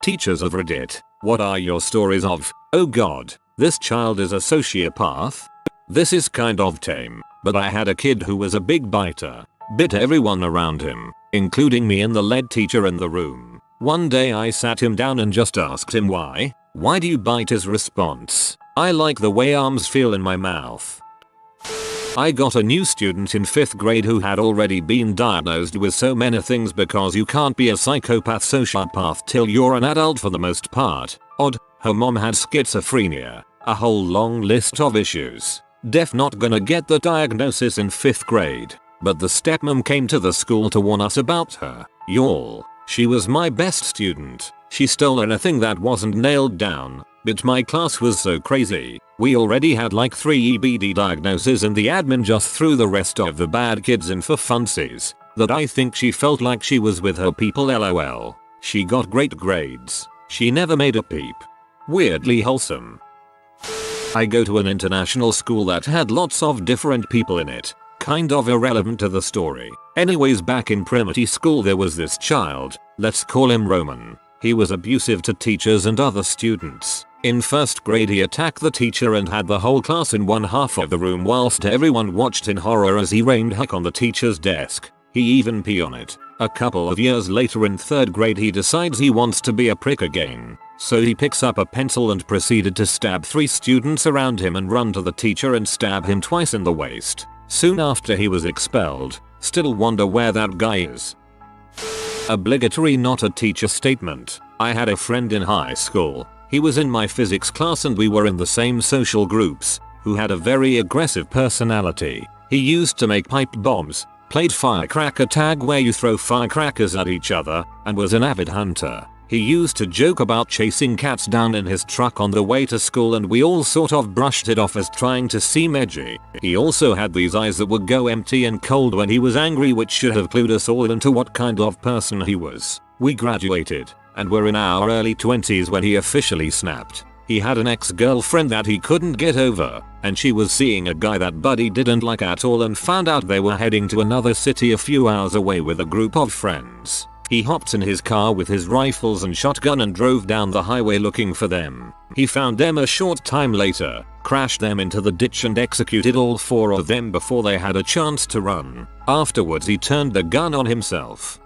Teachers of Reddit, what are your stories of, oh god, this child is a sociopath? This is kind of tame, but I had a kid who was a big biter. Bit everyone around him, including me and the lead teacher in the room. One day I sat him down and just asked him why. Why do you bite? His response: I like the way arms feel in my mouth. I got a new student in 5th grade who had already been diagnosed with so many things because you can't be a psychopath sociopath till you're an adult for the most part. Odd, her mom had schizophrenia, a whole long list of issues. Def not gonna get the diagnosis in 5th grade, but the stepmom came to the school to warn us about her. Y'all, she was my best student. She stole anything that wasn't nailed down. But my class was so crazy. We already had like 3 EBD diagnoses and the admin just threw the rest of the bad kids in for funsies, that I think she felt like she was with her people. LOL. She got great grades. She never made a peep. Weirdly wholesome. I go to an international school that had lots of different people in it. Kind of irrelevant to the story. Anyways, back in primary school there was this child, let's call him Roman. He was abusive to teachers and other students. In 1st grade he attacked the teacher and had the whole class in one half of the room whilst everyone watched in horror as he rained heck on the teacher's desk. He even peed on it. A couple of years later in 3rd grade he decides he wants to be a prick again. So he picks up a pencil and proceeded to stab 3 students around him and run to the teacher and stab him twice in the waist. Soon after he was expelled. Still wonder where that guy is. Obligatory not a teacher statement. I had a friend in high school. He was in my physics class and we were in the same social groups, who had a very aggressive personality. He used to make pipe bombs, played firecracker tag where you throw firecrackers at each other, and was an avid hunter. He used to joke about chasing cats down in his truck on the way to school and we all sort of brushed it off as trying to seem edgy. He also had these eyes that would go empty and cold when he was angry, which should have clued us all into what kind of person he was. We graduated and were in our early 20s when he officially snapped. He had an ex-girlfriend that he couldn't get over, and she was seeing a guy that Buddy didn't like at all and found out they were heading to another city a few hours away with a group of friends. He hopped in his car with his rifles and shotgun and drove down the highway looking for them. He found them a short time later, crashed them into the ditch and executed all 4 of them before they had a chance to run. Afterwards he turned the gun on himself.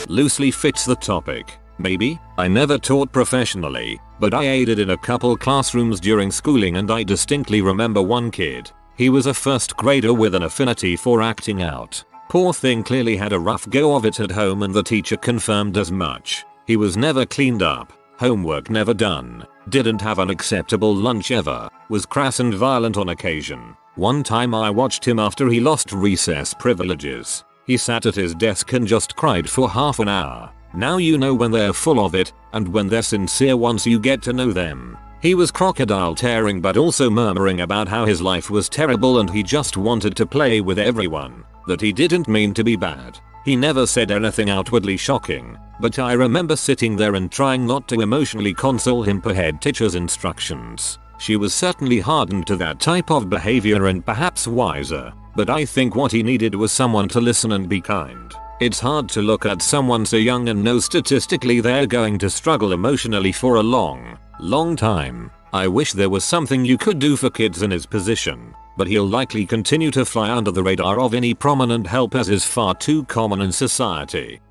Loosely fits the topic. Maybe. I never taught professionally, but I aided in a couple classrooms during schooling and I distinctly remember one kid. He was a 1st grader with an affinity for acting out. Poor thing clearly had a rough go of it at home and the teacher confirmed as much. He was never cleaned up, homework never done, didn't have an acceptable lunch ever, was crass and violent on occasion. One time I watched him after he lost recess privileges. He sat at his desk and just cried for half an hour. Now you know when they're full of it, and when they're sincere once you get to know them. He was crocodile tearing but also murmuring about how his life was terrible and he just wanted to play with everyone, that he didn't mean to be bad. He never said anything outwardly shocking, but I remember sitting there and trying not to emotionally console him per head teacher's instructions. She was certainly hardened to that type of behavior and perhaps wiser, but I think what he needed was someone to listen and be kind. It's hard to look at someone so young and know statistically they're going to struggle emotionally for a long time. I wish there was something you could do for kids in his position, but he'll likely continue to fly under the radar of any prominent help as is far too common in society.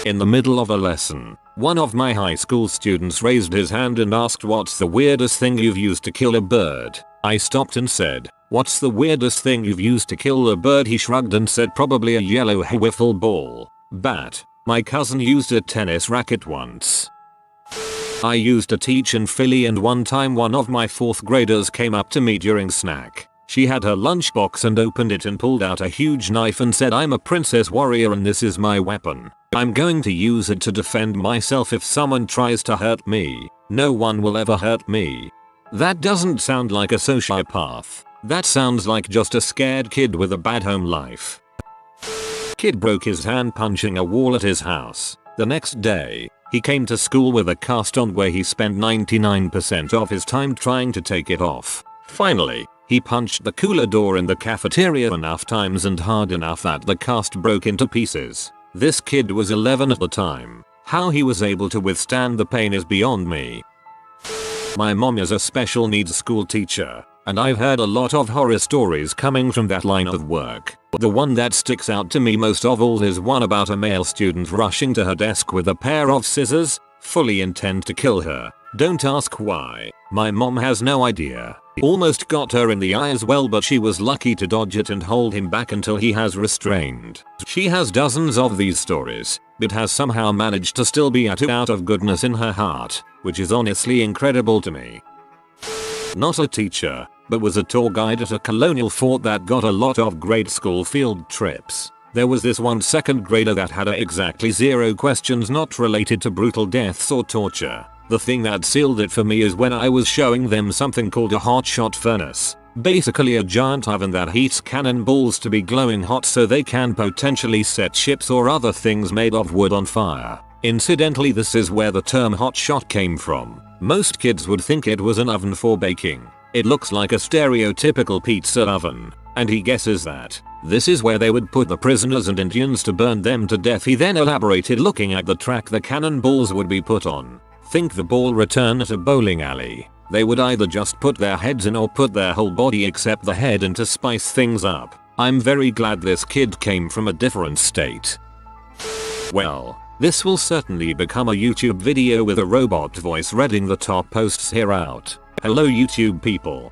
In the middle of a lesson, one of my high school students raised his hand and asked, "What's the weirdest thing you've used to kill a bird?" I stopped and said, "What's the weirdest thing you've used to kill a bird?" He shrugged and said, "Probably a yellow wiffle ball bat. My cousin used a tennis racket once." I used to teach in Philly and one time one of my 4th graders came up to me during snack. She had her lunchbox and opened it and pulled out a huge knife and said, "I'm a princess warrior and this is my weapon. I'm going to use it to defend myself if someone tries to hurt me. No one will ever hurt me." That doesn't sound like a sociopath. That sounds like just a scared kid with a bad home life. Kid broke his hand punching a wall at his house. The next day, he came to school with a cast on where he spent 99% of his time trying to take it off. Finally, he punched the cooler door in the cafeteria enough times and hard enough that the cast broke into pieces. This kid was 11 at the time. How he was able to withstand the pain is beyond me. My mom is a special needs school teacher, and I've heard a lot of horror stories coming from that line of work. The one that sticks out to me most of all is one about a male student rushing to her desk with a pair of scissors, fully intent to kill her. Don't ask why. My mom has no idea. Almost got her in the eye as well, but she was lucky to dodge it and hold him back until he has restrained. She has dozens of these stories, but has somehow managed to still be out of goodness in her heart, which is honestly incredible to me. Not a teacher, but was a tour guide at a colonial fort that got a lot of grade school field trips. There was this one second grader that had exactly 0 questions not related to brutal deaths or torture. The thing that sealed it for me is when I was showing them something called a hotshot furnace. Basically a giant oven that heats cannonballs to be glowing hot so they can potentially set ships or other things made of wood on fire. Incidentally, this is where the term hotshot came from. Most kids would think it was an oven for baking. It looks like a stereotypical pizza oven, and he guesses that this is where they would put the prisoners and Indians to burn them to death. He then elaborated looking at the track the cannonballs would be put on. Think the ball return at a bowling alley. They would either just put their heads in or put their whole body except the head in to spice things up. I'm very glad this kid came from a different state. Well, this will certainly become a YouTube video with a robot voice reading the top posts here out. Hello YouTube people.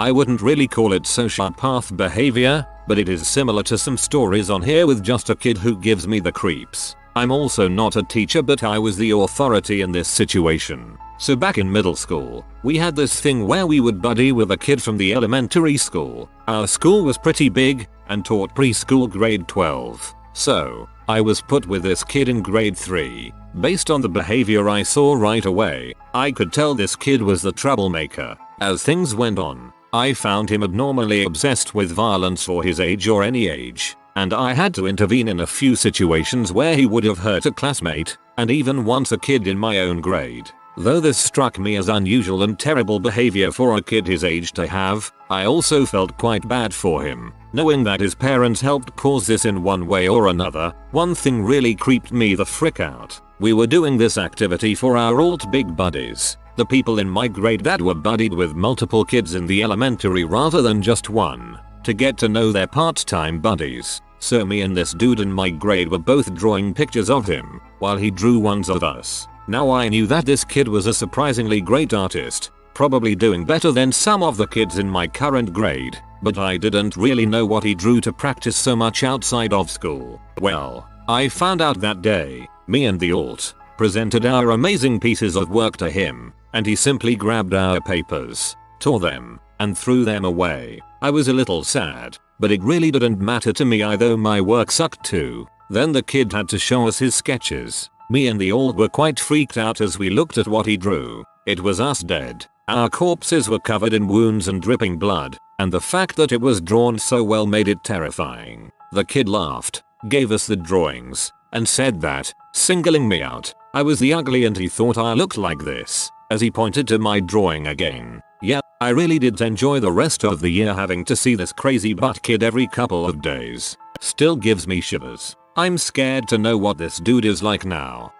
I wouldn't really call it sociopath behavior, but it is similar to some stories on here with just a kid who gives me the creeps. I'm also not a teacher, but I was the authority in this situation. So back in middle school, we had this thing where we would buddy with a kid from the elementary school. Our school was pretty big and taught preschool grade 12. So, I was put with this kid in grade 3. Based on the behavior I saw right away, I could tell this kid was the troublemaker. As things went on, I found him abnormally obsessed with violence for his age or any age, and I had to intervene in a few situations where he would have hurt a classmate, and even once a kid in my own grade. Though this struck me as unusual and terrible behavior for a kid his age to have, I also felt quite bad for him, knowing that his parents helped cause this in one way or another. One thing really creeped me the frick out. We were doing this activity for our alt big buddies, the people in my grade that were buddied with multiple kids in the elementary rather than just one, to get to know their part-time buddies. So me and this dude in my grade were both drawing pictures of him, while he drew ones of us. Now I knew that this kid was a surprisingly great artist, probably doing better than some of the kids in my current grade, but I didn't really know what he drew to practice so much outside of school. Well, I found out that day. Me and the alt presented our amazing pieces of work to him, and he simply grabbed our papers, tore them, and threw them away. I was a little sad, but it really didn't matter to me either. My work sucked too. Then the kid had to show us his sketches. Me and the alt were quite freaked out as we looked at what he drew. It was us dead. Our corpses were covered in wounds and dripping blood, and the fact that it was drawn so well made it terrifying. The kid laughed, gave us the drawings, and said that, singling me out, I was the ugly and he thought I looked like this, as he pointed to my drawing again. Yeah, I really did enjoy the rest of the year having to see this crazy butt kid every couple of days. Still gives me shivers. I'm scared to know what this dude is like now.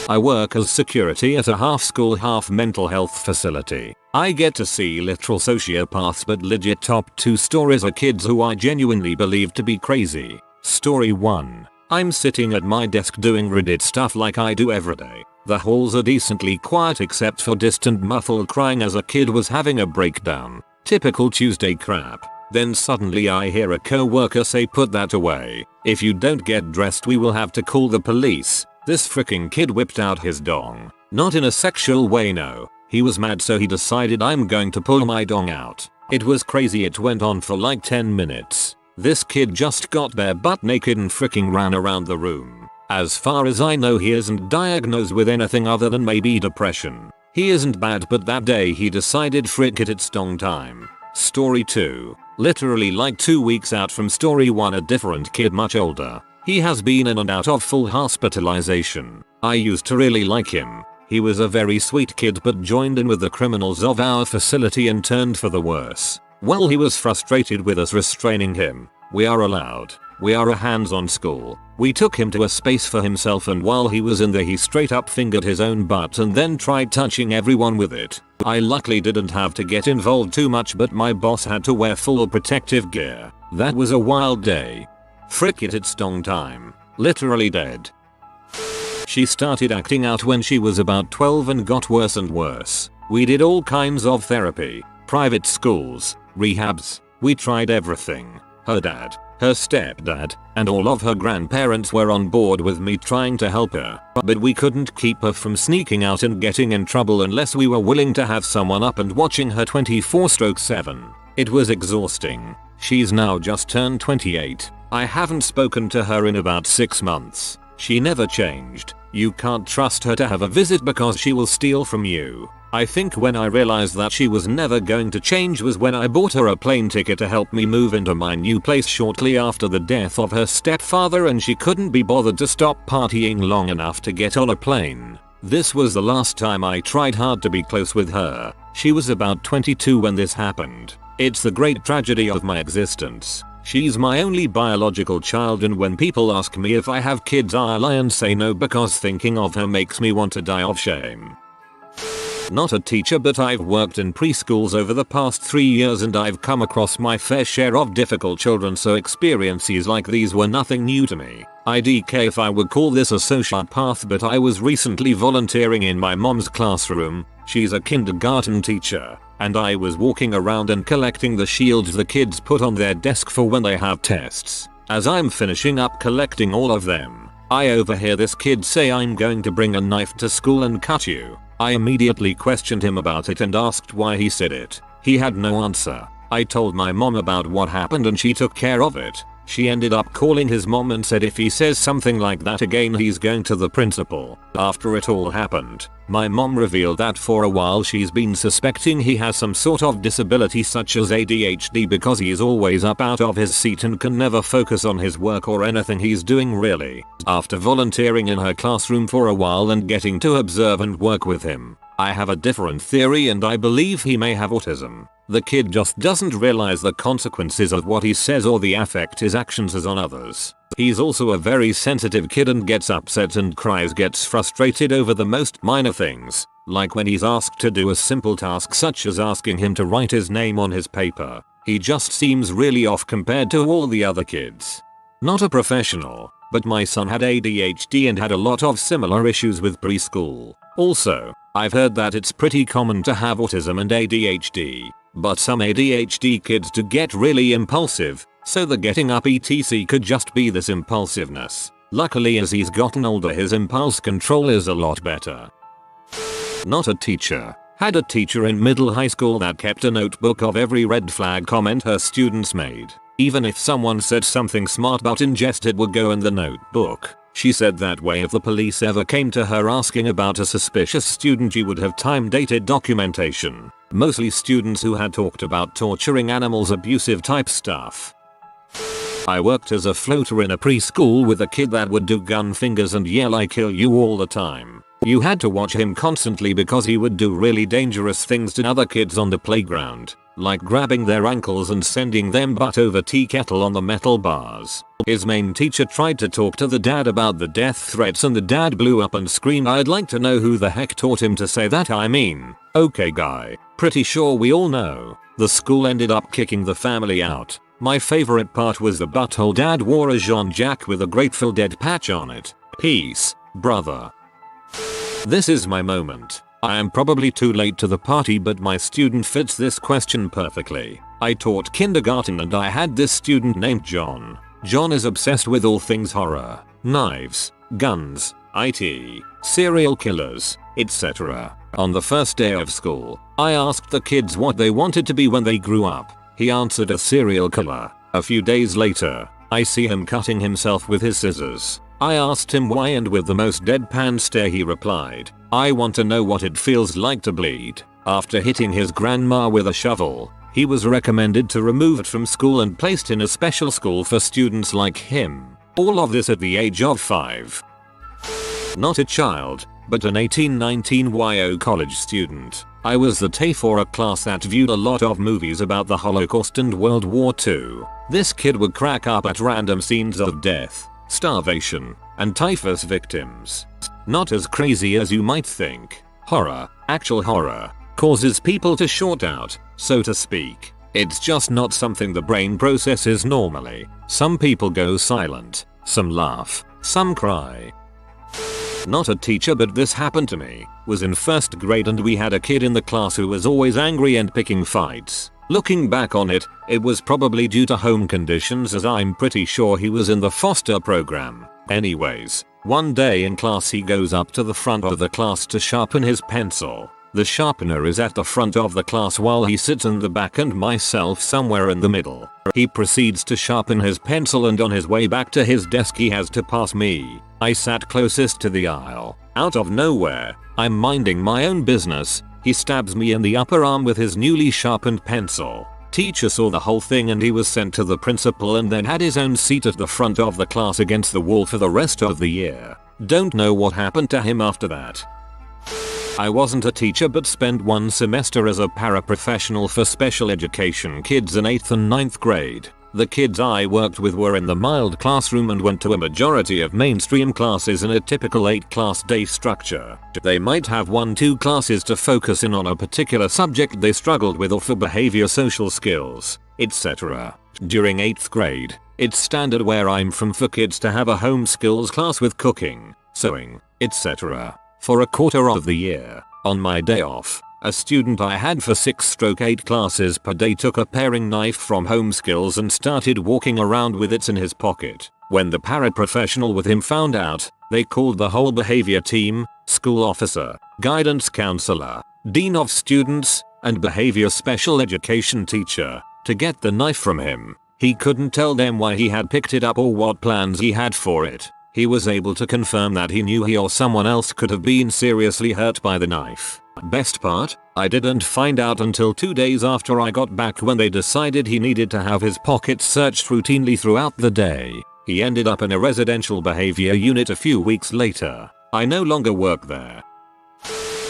I work as security at a half school half mental health facility. I get to see literal sociopaths, but legit top 2 stories are kids who I genuinely believe to be crazy. Story 1. I'm sitting at my desk doing Reddit stuff like I do every day. The halls are decently quiet except for distant muffled crying as a kid was having a breakdown. Typical Tuesday crap. Then suddenly I hear a co-worker say, "Put that away. If you don't get dressed we will have to call the police." This freaking kid whipped out his dong. Not in a sexual way, no. He was mad, so he decided I'm going to pull my dong out. It was crazy. It went on for like 10 minutes. This kid just got bare butt naked and freaking ran around the room. As far as I know he isn't diagnosed with anything other than maybe depression. He isn't bad, but that day he decided frick it, it's dong time. Story 2. Literally like 2 weeks out from story 1, a different kid much older. He has been in and out of full hospitalization. I used to really like him. He was a very sweet kid but joined in with the criminals of our facility and turned for the worse. Well, he was frustrated with us restraining him. We are allowed We are a hands-on school. We took him to a space for himself, and while he was in there he straight up fingered his own butt and then tried touching everyone with it. I luckily didn't have to get involved too much, but my boss had to wear full protective gear. That was a wild day. Frick it, it's dong time. Literally dead. She started acting out when she was about 12 and got worse and worse. We did all kinds of therapy, private schools, rehabs. We tried everything. Her dad, her stepdad, and all of her grandparents were on board with me trying to help her, but we couldn't keep her from sneaking out and getting in trouble unless we were willing to have someone up and watching her 24/7. It was exhausting. She's now just turned 28. I haven't spoken to her in about 6 months. She never changed. You can't trust her to have a visit because she will steal from you. I think when I realized that she was never going to change was when I bought her a plane ticket to help me move into my new place shortly after the death of her stepfather, and she couldn't be bothered to stop partying long enough to get on a plane. This was the last time I tried hard to be close with her. She was about 22 when this happened. It's the great tragedy of my existence. She's my only biological child, and when people ask me if I have kids I lie and say no because thinking of her makes me want to die of shame. Not a teacher, but I've worked in preschools over the past 3 years and I've come across my fair share of difficult children, so experiences like these were nothing new to me. IDK if I would call this a sociopath, but I was recently volunteering in my mom's classroom. She's a kindergarten teacher, and I was walking around and collecting the shields the kids put on their desk for when they have tests. As I'm finishing up collecting all of them, I overhear this kid say, "I'm going to bring a knife to school and cut you." I immediately questioned him about it and asked why he said it. He had no answer. I told my mom about what happened and she took care of it. She ended up calling his mom and said if he says something like that again he's going to the principal. After it all happened, my mom revealed that for a while she's been suspecting he has some sort of disability such as ADHD because he's always up out of his seat and can never focus on his work or anything he's doing really. After volunteering in her classroom for a while and getting to observe and work with him, I have a different theory and I believe he may have autism. The kid just doesn't realize the consequences of what he says or the effect his actions has on others. He's also a very sensitive kid and gets upset and cries, gets frustrated over the most minor things, like when he's asked to do a simple task such as asking him to write his name on his paper. He just seems really off compared to all the other kids. Not a professional, but my son had ADHD and had a lot of similar issues with preschool. Also, I've heard that it's pretty common to have autism and ADHD, but some ADHD kids do get really impulsive, so the getting up etc could just be this impulsiveness. Luckily as he's gotten older his impulse control is a lot better. Not a teacher. Had a teacher in middle high school that kept a notebook of every red flag comment her students made. Even if someone said something smart but ingest it would go in the notebook. She said that way if the police ever came to her asking about a suspicious student she would have time-dated documentation. Mostly students who had talked about torturing animals, abusive type stuff. I worked as a floater in a preschool with a kid that would do gun fingers and yell "I kill you" all the time. You had to watch him constantly because he would do really dangerous things to other kids on the playground, like grabbing their ankles and sending them butt over tea kettle on the metal bars. His main teacher tried to talk to the dad about the death threats and the dad blew up and screamed, "I'd like to know who the heck taught him to say that, I mean, okay guy, pretty sure we all know." The school ended up kicking the family out. My favorite part was the butthole dad wore a Jean-Jacques with a Grateful Dead patch on it. Peace, brother. This is my moment. I am probably too late to the party, but my student fits this question perfectly. I taught kindergarten and I had this student named John. John is obsessed with all things horror, knives, guns, IT, serial killers, etc. On the first day of school, I asked the kids what they wanted to be when they grew up. He answered a serial killer. A few days later, I see him cutting himself with his scissors. I asked him why and with the most deadpan stare he replied, "I want to know what it feels like to bleed." After hitting his grandma with a shovel, he was recommended to removed from school and placed in a special school for students like him. All of this at the age of 5. Not a child, but an 18-19 college student. I was the TAE for a class that viewed a lot of movies about the Holocaust and World War II. This kid would crack up at random scenes of death, starvation, and typhus victims. Not as crazy as you might think. Horror, actual horror, causes people to short out, so to speak. It's just not something the brain processes normally. Some people go silent, some laugh, some cry. Not a teacher, but this happened to me. Was in first grade and we had a kid in the class who was always angry and picking fights. Looking back on it, it was probably due to home conditions, as I'm pretty sure he was in the foster program. Anyways, one day in class he goes up to the front of the class to sharpen his pencil. The sharpener is at the front of the class while he sits in the back and myself somewhere in the middle. He proceeds to sharpen his pencil and on his way back to his desk he has to pass me. I sat closest to the aisle. Out of nowhere, I'm minding my own business. He stabs me in the upper arm with his newly sharpened pencil. Teacher saw the whole thing and he was sent to the principal and then had his own seat at the front of the class against the wall for the rest of the year. Don't know what happened to him after that. I wasn't a teacher but spent one semester as a paraprofessional for special education kids in 8th and 9th grade. The kids I worked with were in the mild classroom and went to a majority of mainstream classes in a typical 8-class day structure. They might have 1-2 classes to focus in on a particular subject they struggled with or for behavior, social skills, etc. During 8th grade, it's standard where I'm from for kids to have a home skills class with cooking, sewing, etc. For a quarter of the year. On my day off, a student I had for 6/8 classes per day took a paring knife from home skills and started walking around with it in his pocket. When the paraprofessional with him found out, they called the whole behavior team, school officer, guidance counselor, dean of students, and behavior special education teacher to get the knife from him. He couldn't tell them why he had picked it up or what plans he had for it. He was able to confirm that he knew he or someone else could have been seriously hurt by the knife. Best part, I didn't find out until 2 days after I got back when they decided he needed to have his pockets searched routinely throughout the day. He ended up in a residential behavior unit a few weeks later. I no longer work there.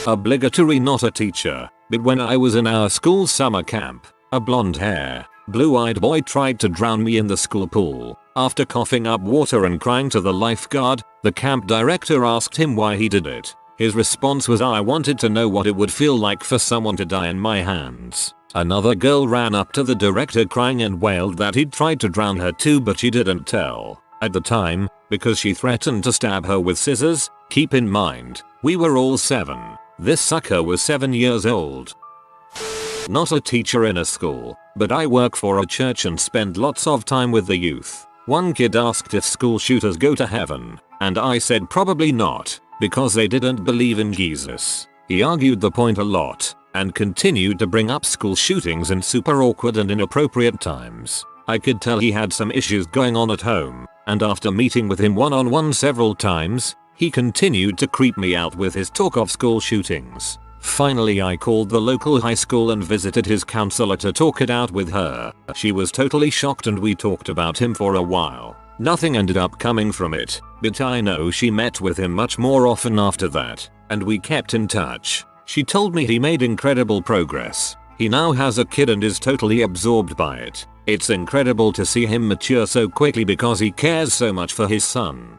Obligatory, not a teacher, but when I was in our school summer camp, a blonde hair, blue-eyed boy tried to drown me in the school pool. After coughing up water and crying to the lifeguard, the camp director asked him why he did it. His response was, "I wanted to know what it would feel like for someone to die in my hands." Another girl ran up to the director crying and wailed that he'd tried to drown her too, but she didn't tell at the time because she threatened to stab her with scissors. Keep in mind, we were all 7. This sucker was 7 years old. Not a teacher in a school, but I work for a church and spend lots of time with the youth. One kid asked if school shooters go to heaven, and I said probably not, because they didn't believe in Jesus. He argued the point a lot, and continued to bring up school shootings in super awkward and inappropriate times. I could tell he had some issues going on at home, and after meeting with him one-on-one several times, he continued to creep me out with his talk of school shootings. Finally, I called the local high school and visited his counselor to talk it out with her. She was totally shocked and we talked about him for a while. Nothing ended up coming from it, but I know she met with him much more often after that, and we kept in touch. She told me he made incredible progress. He now has a kid and is totally absorbed by it. It's incredible to see him mature so quickly because he cares so much for his son.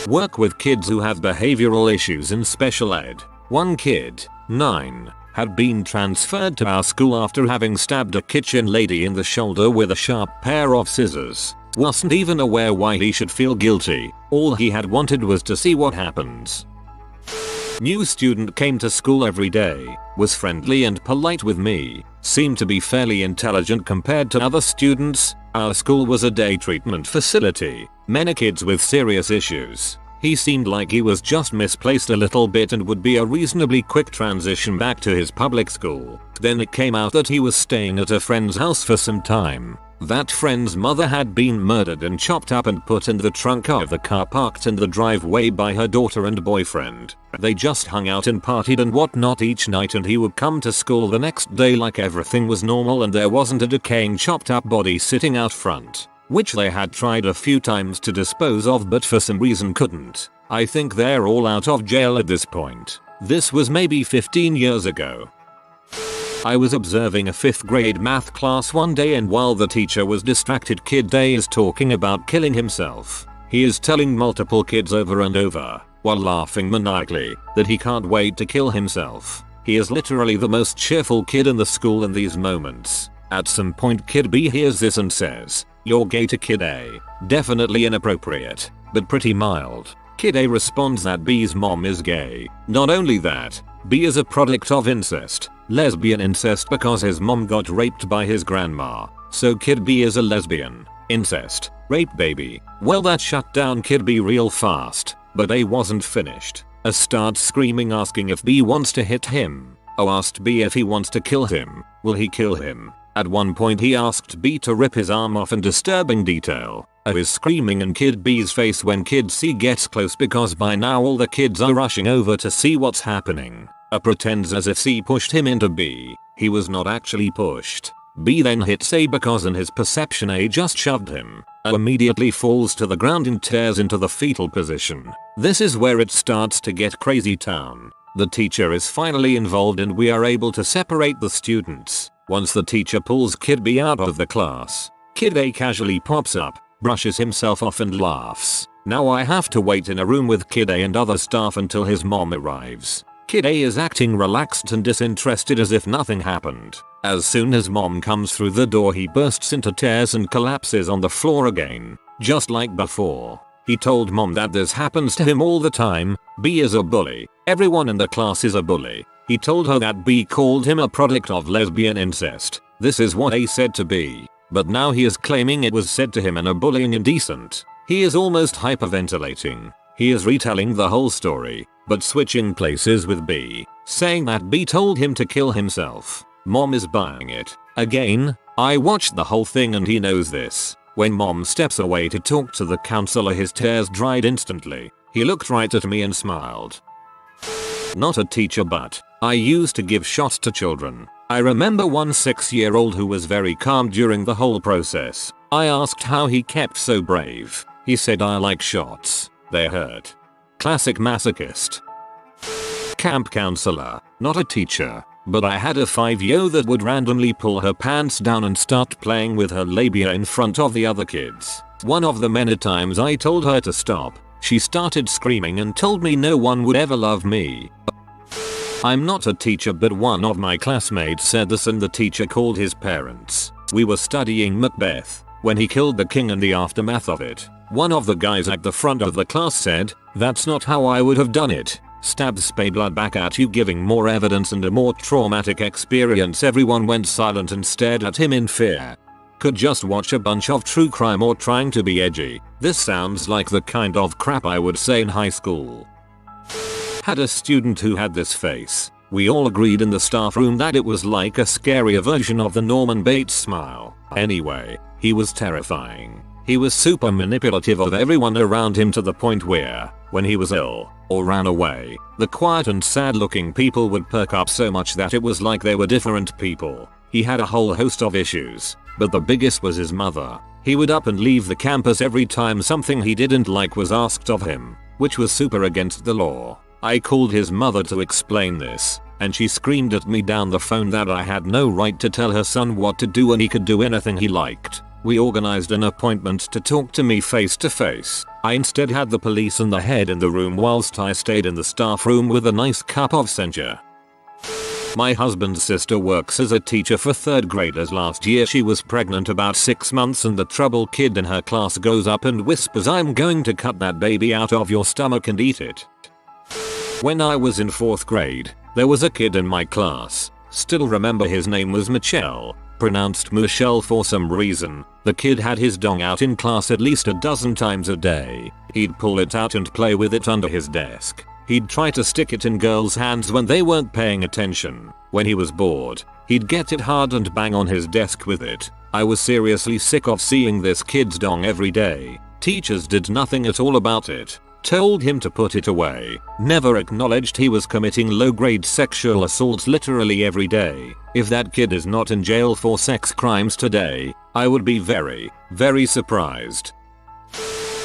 Work with kids who have behavioral issues in special ed. One kid, 9, had been transferred to our school after having stabbed a kitchen lady in the shoulder with a sharp pair of scissors. Wasn't even aware why he should feel guilty. All he had wanted was to see what happens. New student came to school every day, was friendly and polite with me, seemed to be fairly intelligent compared to other students. Our school was a day treatment facility, many kids with serious issues. He seemed like he was just misplaced a little bit and would be a reasonably quick transition back to his public school. Then it came out that he was staying at a friend's house for some time. That friend's mother had been murdered and chopped up and put in the trunk of the car parked in the driveway by her daughter and boyfriend. They just hung out and partied and whatnot each night, and he would come to school the next day like everything was normal and there wasn't a decaying chopped up body sitting out front, which they had tried a few times to dispose of but for some reason couldn't. I think they're all out of jail at this point. This was maybe 15 years ago. I was observing a 5th grade math class one day, and while the teacher was distracted, Kid A is talking about killing himself. He is telling multiple kids over and over, while laughing maniacally, that he can't wait to kill himself. He is literally the most cheerful kid in the school in these moments. At some point Kid B hears this and says, "You're gay," to Kid A. Definitely inappropriate, but pretty mild. Kid A responds that B's mom is gay. Not only that, B is a product of incest, lesbian incest, because his mom got raped by his grandma. So Kid B is a lesbian, incest, rape baby. Well, that shut down Kid B real fast, but A wasn't finished. A starts screaming, asking if B wants to hit him. O asked B if he wants to kill him. Will he kill him? At one point he asked B to rip his arm off in disturbing detail. O is screaming in Kid B's face when Kid C gets close, because by now all the kids are rushing over to see what's happening. A pretends as if C pushed him into B. He was not actually pushed. B then hits A because in his perception A just shoved him. O immediately falls to the ground and tears into the fetal position. This is where it starts to get crazy town. The teacher is finally involved and we are able to separate the students. Once the teacher pulls Kid B out of the class, Kid A casually pops up, brushes himself off and laughs. Now I have to wait in a room with Kid A and other staff until his mom arrives. Kid A is acting relaxed and disinterested as if nothing happened. As soon as mom comes through the door, he bursts into tears and collapses on the floor again, just like before. He told mom that this happens to him all the time. B is a bully. Everyone in the class is a bully. He told her that B called him a product of lesbian incest. This is what A said to B. But now he is claiming it was said to him in a bullying indecent. He is almost hyperventilating. He is retelling the whole story, but switching places with B, saying that B told him to kill himself. Mom is buying it. Again, I watched the whole thing and he knows this. When mom steps away to talk to the counselor, his tears dried instantly. He looked right at me and smiled. Not a teacher, but I used to give shots to children. I remember one 6-year-old who was very calm during the whole process. I asked how he kept so brave. He said, "I like shots. They hurt." Classic masochist. Camp counselor, not a teacher, but I had a 5-year-old that would randomly pull her pants down and start playing with her labia in front of the other kids. One of the many times I told her to stop, she started screaming and told me no one would ever love me. I'm not a teacher, but one of my classmates said this and the teacher called his parents. We were studying Macbeth when he killed the king and the aftermath of it. One of the guys at the front of the class said, "That's not how I would have done it." Stabbed spade blood back at you, giving more evidence and a more traumatic experience. Everyone went silent and stared at him in fear. Could just watch a bunch of true crime or trying to be edgy. This sounds like the kind of crap I would say in high school. Had a student who had this face. We all agreed in the staff room that it was like a scarier version of the Norman Bates smile. Anyway, he was terrifying. He was super manipulative of everyone around him to the point where, when he was ill or ran away, the quiet and sad looking people would perk up so much that it was like they were different people. He had a whole host of issues, but the biggest was his mother. He would up and leave the campus every time something he didn't like was asked of him, which was super against the law. I called his mother to explain this, and she screamed at me down the phone that I had no right to tell her son what to do and he could do anything he liked. We organized an appointment to talk to me face to face. I instead had the police and the head in the room whilst I stayed in the staff room with a nice cup of sencha. My husband's sister works as a teacher for 3rd graders. Last year she was pregnant about 6 months and the trouble kid in her class goes up and whispers, "I'm going to cut that baby out of your stomach and eat it." When I was in 4th grade, there was a kid in my class. Still remember his name was Michelle, pronounced Michelle for some reason. The kid had his dong out in class at least a dozen times a day. He'd pull it out and play with it under his desk. He'd try to stick it in girls' hands when they weren't paying attention. When he was bored, he'd get it hard and bang on his desk with it. I was seriously sick of seeing this kid's dong every day. Teachers did nothing at all about it. Told him to put it away. Never acknowledged he was committing low-grade sexual assaults literally every day. If that kid is not in jail for sex crimes today, I would be very, very surprised.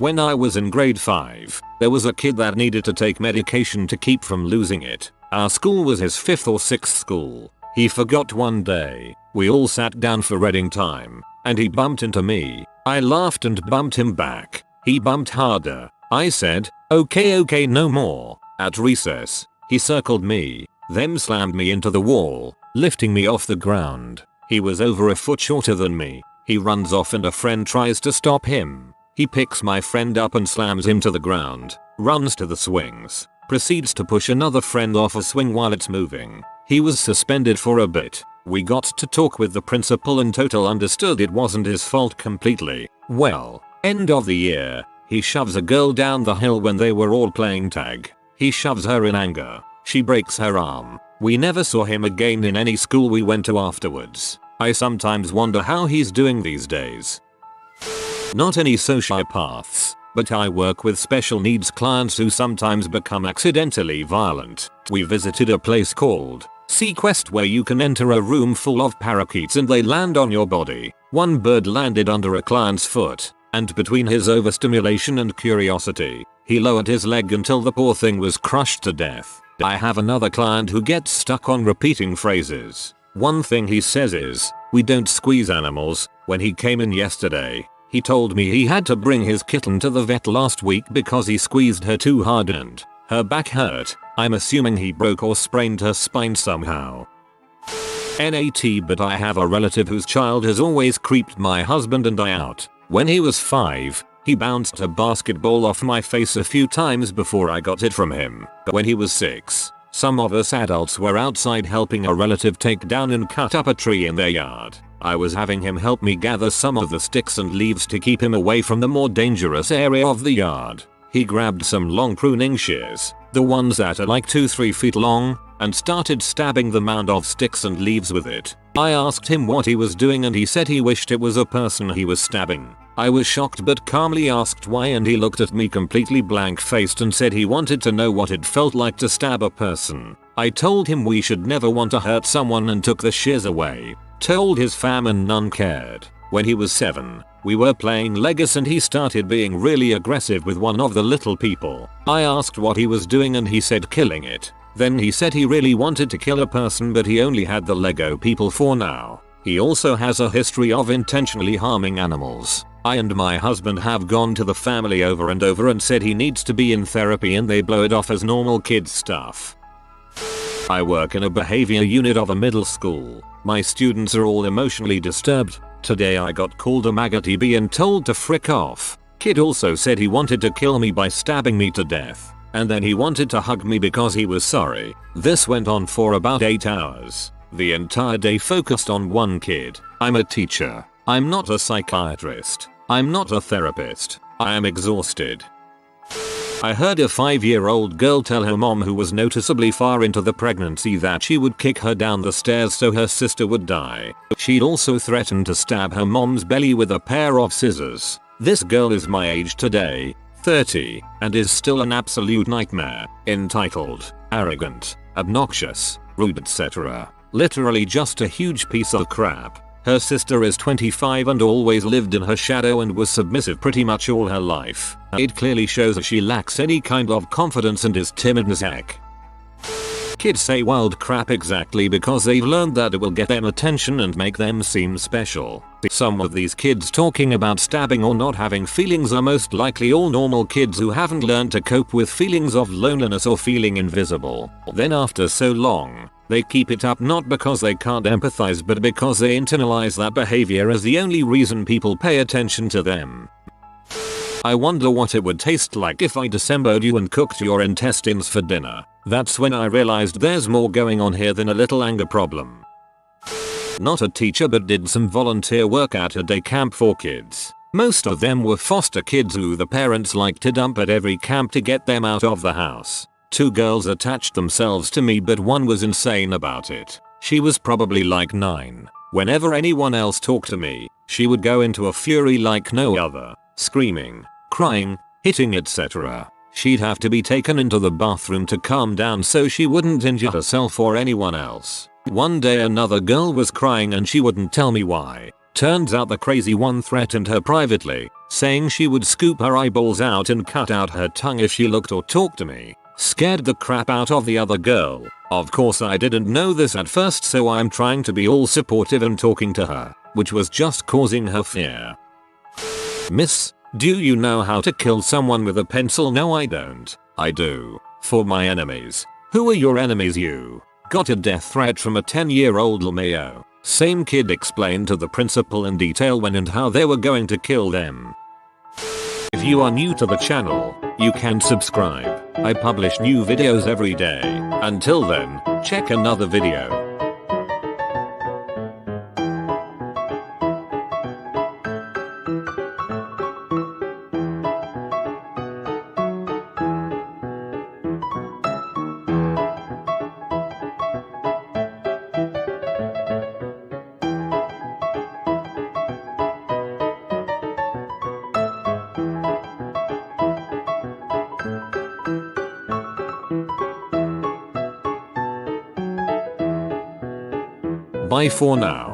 When I was in grade 5, there was a kid that needed to take medication to keep from losing it. Our school was his 5th or 6th school. He forgot one day. We all sat down for reading time, and he bumped into me. I laughed and bumped him back. He bumped harder. I said, okay no more. At recess, he circled me, then slammed me into the wall, lifting me off the ground. He was over a foot shorter than me. He runs off and a friend tries to stop him. He picks my friend up and slams him to the ground, runs to the swings, proceeds to push another friend off a swing while it's moving. He was suspended for a bit. We got to talk with the principal and total understood it wasn't his fault completely. Well, end of the year, he shoves a girl down the hill when they were all playing tag. He shoves her in anger. She breaks her arm. We never saw him again in any school we went to afterwards. I sometimes wonder how he's doing these days. Not any sociopaths, but I work with special needs clients who sometimes become accidentally violent. We visited a place called Sequest where you can enter a room full of parakeets and they land on your body. One bird landed under a client's foot, and between his overstimulation and curiosity, he lowered his leg until the poor thing was crushed to death. I have another client who gets stuck on repeating phrases. One thing he says is, "We don't squeeze animals." When he came in yesterday, he told me he had to bring his kitten to the vet last week because he squeezed her too hard and her back hurt. I'm assuming he broke or sprained her spine somehow. NAT, but I have a relative whose child has always creeped my husband and I out. When he was 5, he bounced a basketball off my face a few times before I got it from him. When he was 6, some of us adults were outside helping a relative take down and cut up a tree in their yard. I was having him help me gather some of the sticks and leaves to keep him away from the more dangerous area of the yard. He grabbed some long pruning shears, the ones that are like 2-3 feet long, and started stabbing the mound of sticks and leaves with it. I asked him what he was doing and he said he wished it was a person he was stabbing. I was shocked but calmly asked why and he looked at me completely blank-faced and said he wanted to know what it felt like to stab a person. I told him we should never want to hurt someone and took the shears away. Told his fam and none cared. When he was 7, we were playing Legos and he started being really aggressive with one of the little people. I asked what he was doing and he said killing it. Then he said he really wanted to kill a person but he only had the Lego people for now. He also has a history of intentionally harming animals. I and my husband have gone to the family over and over and said he needs to be in therapy and they blow it off as normal kid stuff. I work in a behavior unit of a middle school. My students are all emotionally disturbed. Today I got called a maggoty bee and told to frick off. Kid also said he wanted to kill me by stabbing me to death. And then he wanted to hug me because he was sorry. This went on for about 8 hours. The entire day focused on one kid. I'm a teacher. I'm not a psychiatrist. I'm not a therapist. I am exhausted. I heard a 5-year-old girl tell her mom who was noticeably far into the pregnancy that she would kick her down the stairs so her sister would die. She'd also threatened to stab her mom's belly with a pair of scissors. This girl is my age today, 30, and is still an absolute nightmare. Entitled, arrogant, obnoxious, rude etc. Literally just a huge piece of crap. Her sister is 25 and always lived in her shadow and was submissive pretty much all her life. It clearly shows she lacks any kind of confidence and is timid as heck. Kids say wild crap exactly because they've learned that it will get them attention and make them seem special. Some of these kids talking about stabbing or not having feelings are most likely all normal kids who haven't learned to cope with feelings of loneliness or feeling invisible. Then after so long, they keep it up not because they can't empathize but because they internalize that behavior as the only reason people pay attention to them. I wonder what it would taste like if I dismembered you and cooked your intestines for dinner. That's when I realized there's more going on here than a little anger problem. Not a teacher but did some volunteer work at a day camp for kids. Most of them were foster kids who the parents liked to dump at every camp to get them out of the house. 2 girls attached themselves to me but one was insane about it. She was probably like 9. Whenever anyone else talked to me, she would go into a fury like no other, screaming, crying, hitting etc. She'd have to be taken into the bathroom to calm down so she wouldn't injure herself or anyone else. One day another girl was crying and she wouldn't tell me why. Turns out the crazy one threatened her privately, saying she would scoop her eyeballs out and cut out her tongue if she looked or talked to me. Scared the crap out of the other girl. Of course I didn't know this at first, so I'm trying to be all supportive and talking to her, which was just causing her fear. Miss, do you know how to kill someone with a pencil? No, I don't. I do. For my enemies. Who are your enemies? You got a death threat from a 10-year-old LMAO. Same kid explained to the principal in detail when and how they were going to kill them. If you are new to the channel, you can subscribe. I publish new videos every day. Until then, check another video. Bye for now.